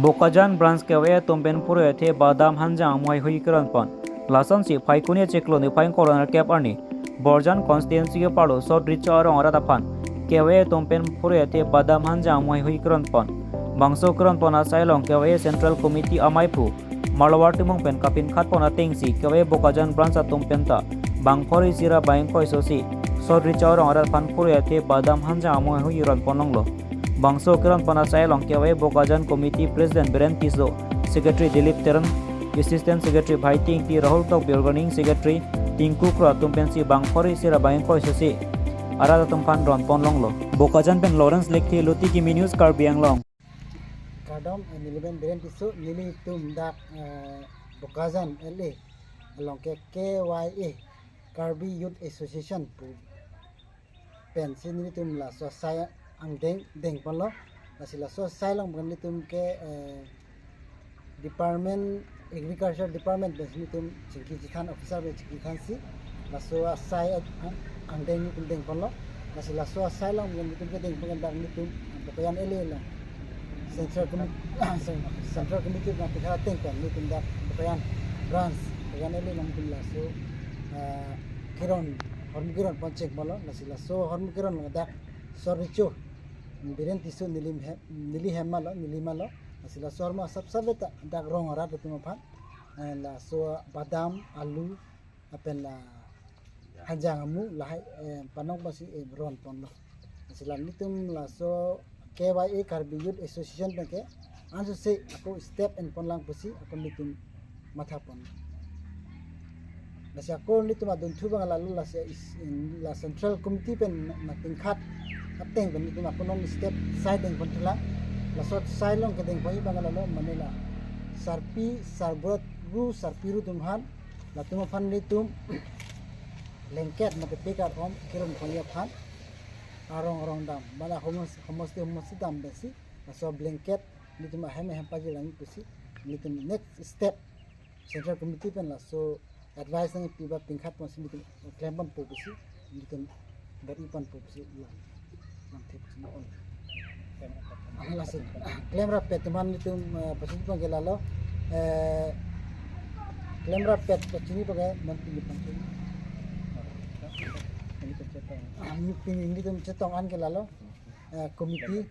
Bokajan branch kewe tomben pure the badam hanjang moi hui kran pon lasan si phai kunia cheklo ni phai corner cap arni borjan constituency ke palo so richa arong ara dapan kewe tompen pure the badam hanjang moi hui kran pon bangso kran pon asailong kewe central committee amai pu malawar timong pen kapin khat pon atengsi kewe bokajan branch tompen ta bangkhori sira baingkoi sosi so richa arong ara pan pure the badam hanjang moi hui ran pononglo Bangso Kiran Panasai Longkewe Bokajan Committee President Beren Tiso, Secretary Dilip Teran, Assistant Secretary Bhaiting P. Rahul Tok Organizing Secretary Tinku Kra Tumpensi Bangkhori Sira Bangkoi Sosi, Arada Tumpan Ron Ponlonglo, Bokajan Pen Lawrence Lekti Luti Kimi News Karbiang Long. Kadam Niliben Beren Tiso Nili Tum Dak Bokajan LA Longke KYA Karbi Youth Association Pensi Nili Tum La Sosaya ang deng palo nasila so silang bukan nitum ke department agriculture department besni tum cingki jikan officer be cingki kan si laso sai ang deng nitum deng palo nasila so silang bukan nitum ke deng bukan dak nitum pekayan ele la central committee na pekara teng kan nitum dak pekayan branch pekayan ele nam tum laso kiron hormukiron pancek palo nasila so hormukiron dak sorricho Biren tisu nili hemalo nili malo asila sorma sab eta dak rong ora betul pan la so badam alu apen la hanjang amu lahai panong basi ron pon lo asila nitum la so KYA Karbi Youth Association ke anso se aku step en pon lang pusi aku nitum matha pon nasi aku nitum adun thu bang lalu la central committee pen nating khat ateng ben itu aku nong step side deng kontla la sot silong ke deng pai bangal lo manila sarpi sarbrot ru sarpiru tumhan la tum fan ni tum lengket mate pekar om kiron panya phan arong dam bala homos dam besi la so blanket ni tum hem paji lang pusi ni tum next step central committee pen la so advice nang piba pingkhat pon si claim pon pusi ni tum bari pon pusi claim rapet teman itu pasti panggil lalu claim rapet pasti pakai nanti dipanggil ini tuh cetong an ke lalu komiti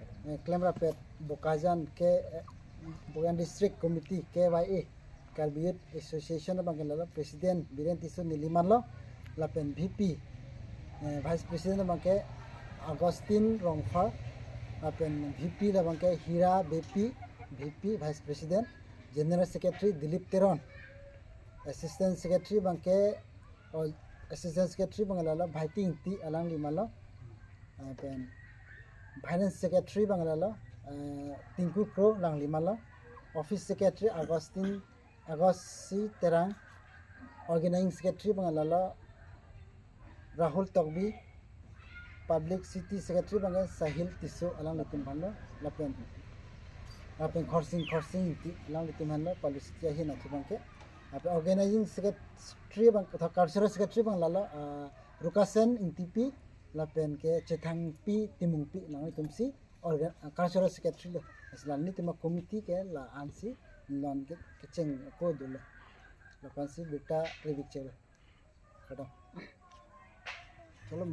claim rapet Bokajan ke bukan district komiti KYA Karbi Youth Association panggil lalu presiden Biren Tisu Niliman lo lapen VP vice president pakai Agustin Rongfar apen VP da bangke Hira BP VP Vice President General Secretary Dilip Teron Assistant Secretary bangke Assistant Secretary bangalala Bhaiting T alang limalo apen Finance Secretary bangalala Tinku Pro lang limalo Office Secretary Agosti Terang Organizing Secretary bangalala Rahul Tokbi Public City Secretary bangai Sahil Tiso alang lutum handa lapen khorsing ti alang lutum handa Public City ahi na bangke ape Organizing Secretary bang atau Cultural Secretary bang lala Rukasen Intipi lapen ke Cethang Pi Timung Pi lang lutum si Cultural Secretary lo aslan ni tema komiti ke la ansi lan ke keceng ko dulu lapan si beta revicel kadang chalo